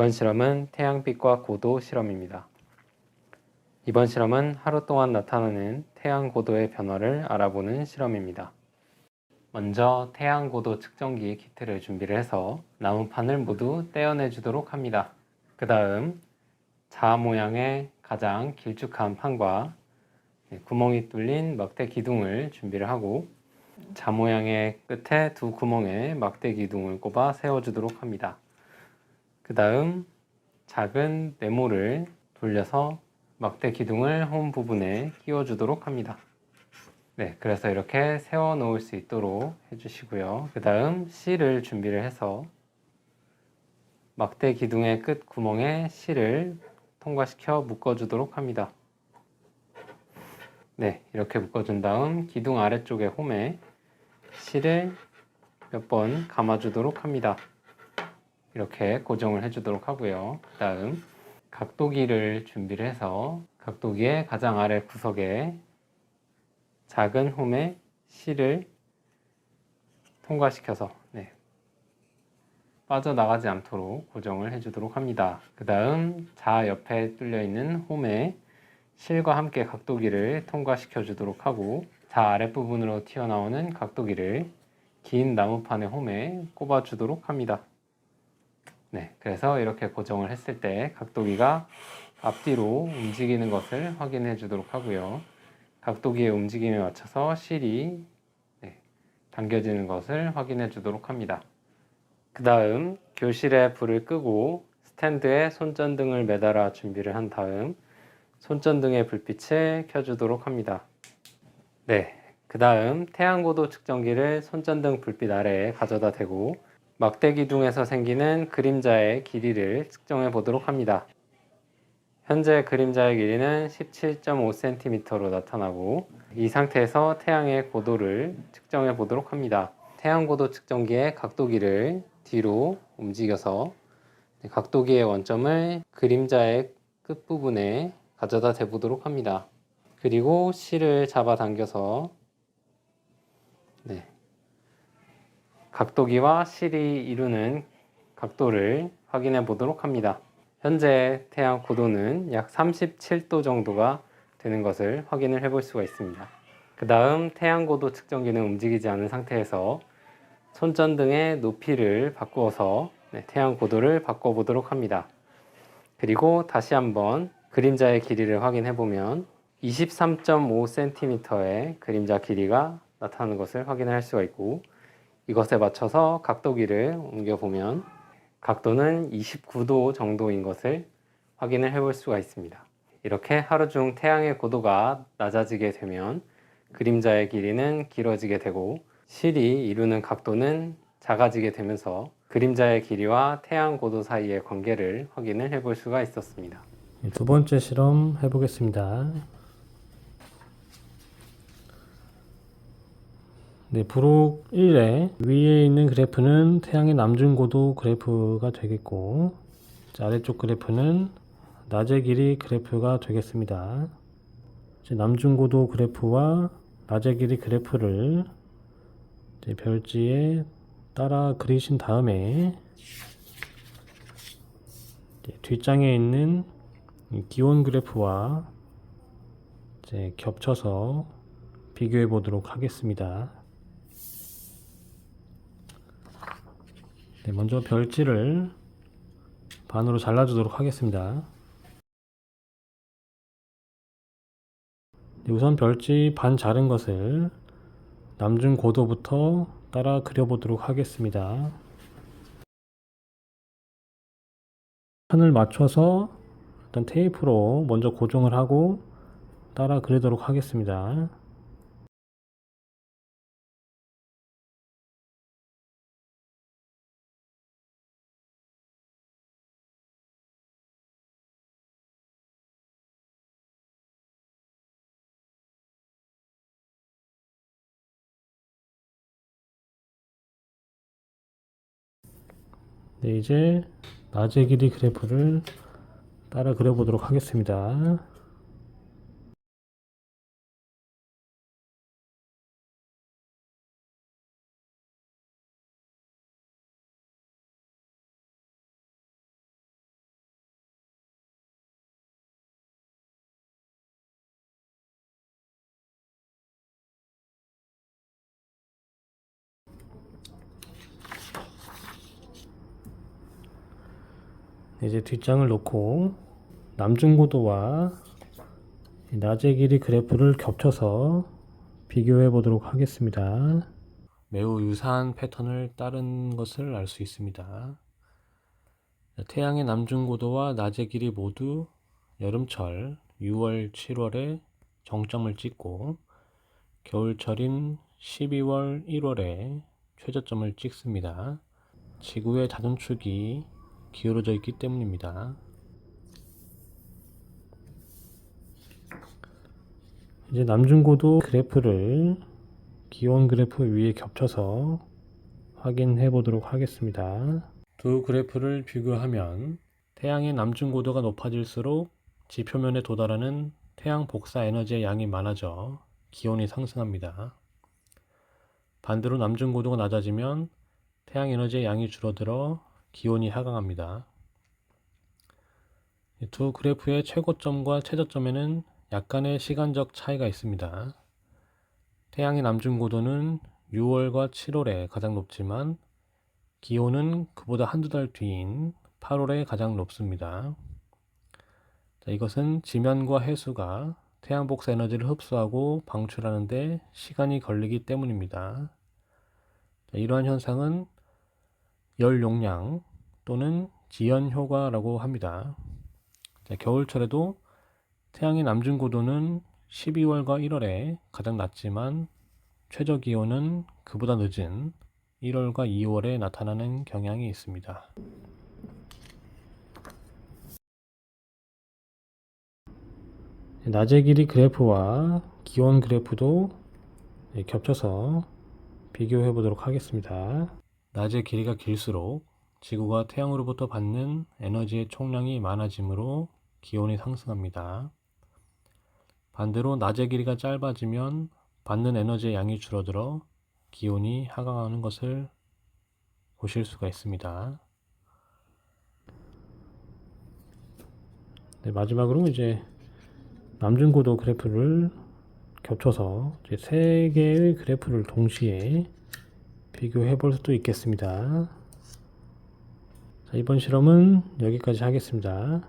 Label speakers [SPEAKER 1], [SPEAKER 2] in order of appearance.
[SPEAKER 1] 이번 실험은 태양빛과 고도 실험입니다. 이번 실험은 하루 동안 나타나는 태양 고도의 변화를 알아보는 실험입니다. 먼저 태양 고도 측정기 키트를 준비를 해서 나무판을 모두 떼어내 주도록 합니다. 그 다음 자 모양의 가장 길쭉한 판과 구멍이 뚫린 막대 기둥을 준비를 하고 자 모양의 끝에 두 구멍에 막대 기둥을 꼽아 세워주도록 합니다. 그 다음 작은 네모를 돌려서 막대 기둥을 홈 부분에 끼워주도록 합니다. 네, 그래서 이렇게 세워 놓을 수 있도록 해주시고요. 그 다음 실을 준비를 해서 막대 기둥의 끝 구멍에 실을 통과시켜 묶어주도록 합니다. 네, 이렇게 묶어준 다음 기둥 아래쪽의 홈에 실을 몇 번 감아주도록 합니다. 이렇게 고정을 해주도록 하고요. 그 다음 각도기를 준비를 해서 각도기의 가장 아래 구석에 작은 홈에 실을 통과시켜서 빠져나가지 않도록 고정을 해주도록 합니다. 그 다음 자 옆에 뚫려 있는 홈에 실과 함께 각도기를 통과시켜 주도록 하고 자 아랫부분으로 튀어나오는 각도기를 긴 나무판의 홈에 꼽아 주도록 합니다. 네, 그래서 이렇게 고정을 했을 때 각도기가 앞뒤로 움직이는 것을 확인해 주도록 하고요. 각도기의 움직임에 맞춰서 실이 당겨지는 것을 확인해 주도록 합니다. 그 다음 교실에 불을 끄고 스탠드에 손전등을 매달아 준비를 한 다음 손전등의 불빛을 켜주도록 합니다. 네, 그 다음 태양고도 측정기를 손전등 불빛 아래에 가져다 대고 막대 기둥에서 생기는 그림자의 길이를 측정해 보도록 합니다. 현재 그림자의 길이는 17.5cm로 나타나고 이 상태에서 태양의 고도를 측정해 보도록 합니다. 태양고도 측정기의 각도기를 뒤로 움직여서 각도기의 원점을 그림자의 끝부분에 가져다 대보도록 합니다. 그리고 실을 잡아당겨서 각도기와 실이 이루는 각도를 확인해 보도록 합니다. 현재 태양 고도는 약 37도 정도가 되는 것을 확인을 해볼 수가 있습니다. 그 다음 태양 고도 측정기는 움직이지 않은 상태에서 손전등의 높이를 바꾸어서 태양 고도를 바꿔보도록 합니다. 그리고 다시 한번 그림자의 길이를 확인해 보면 23.5cm의 그림자 길이가 나타나는 것을 확인할 수가 있고 이것에 맞춰서 각도기를 옮겨보면 각도는 29도 정도인 것을 확인을 해볼 수가 있습니다. 이렇게 하루 중 태양의 고도가 낮아지게 되면 그림자의 길이는 길어지게 되고 실이 이루는 각도는 작아지게 되면서 그림자의 길이와 태양 고도 사이의 관계를 확인을 해볼 수가 있었습니다.
[SPEAKER 2] 두 번째 실험 해보겠습니다. 네, 부록 1의 위에 있는 그래프는 태양의 남중고도 그래프가 되겠고 아래쪽 그래프는 낮의 길이 그래프가 되겠습니다. 남중고도 그래프와 낮의 길이 그래프를 별지에 따라 그리신 다음에 뒷장에 있는 기온 그래프와 겹쳐서 비교해 보도록 하겠습니다. 먼저 별지를 반으로 잘라주도록 하겠습니다. 우선 별지 반 자른 것을 남중 고도부터 따라 그려보도록 하겠습니다. 선을 맞춰서 일단 테이프로 먼저 고정을 하고 따라 그리도록 하겠습니다. 네, 이제 낮의 길이 그래프를 따라 그려보도록 하겠습니다. 이제 뒷장을 놓고 남중고도와 낮의 길이 그래프를 겹쳐서 비교해 보도록 하겠습니다. 매우 유사한 패턴을 따른 것을 알 수 있습니다. 태양의 남중고도와 낮의 길이 모두 여름철 6월, 7월에 정점을 찍고 겨울철인 12월, 1월에 최저점을 찍습니다. 지구의 자전축이 기울어져 있기 때문입니다. 이제 남중고도 그래프를 기온 그래프 위에 겹쳐서 확인해 보도록 하겠습니다. 두 그래프를 비교하면 태양의 남중고도가 높아질수록 지표면에 도달하는 태양 복사 에너지의 양이 많아져 기온이 상승합니다. 반대로 남중고도가 낮아지면 태양 에너지의 양이 줄어들어 기온이 하강합니다. 두 그래프의 최고점과 최저점에는 약간의 시간적 차이가 있습니다. 태양의 남중고도는 6월과 7월에 가장 높지만 기온은 그보다 한두 달 뒤인 8월에 가장 높습니다. 이것은 지면과 해수가 태양 복사 에너지를 흡수하고 방출하는 데 시간이 걸리기 때문입니다. 이러한 현상은 열 용량 또는 지연 효과라고 합니다. 겨울철에도 태양의 남중고도는 12월과 1월에 가장 낮지만 최저 기온은 그보다 늦은 1월과 2월에 나타나는 경향이 있습니다. 낮의 길이 그래프와 기온 그래프도 겹쳐서 비교해 보도록 하겠습니다. 낮의 길이가 길수록 지구가 태양으로부터 받는 에너지의 총량이 많아지므로 기온이 상승합니다. 반대로 낮의 길이가 짧아지면 받는 에너지의 양이 줄어들어 기온이 하강하는 것을 보실 수가 있습니다. 네, 마지막으로 이제 남중고도 그래프를 겹쳐서 이제 세 개의 그래프를 동시에 비교해 볼 수도 있겠습니다. 자, 이번 실험은 여기까지 하겠습니다.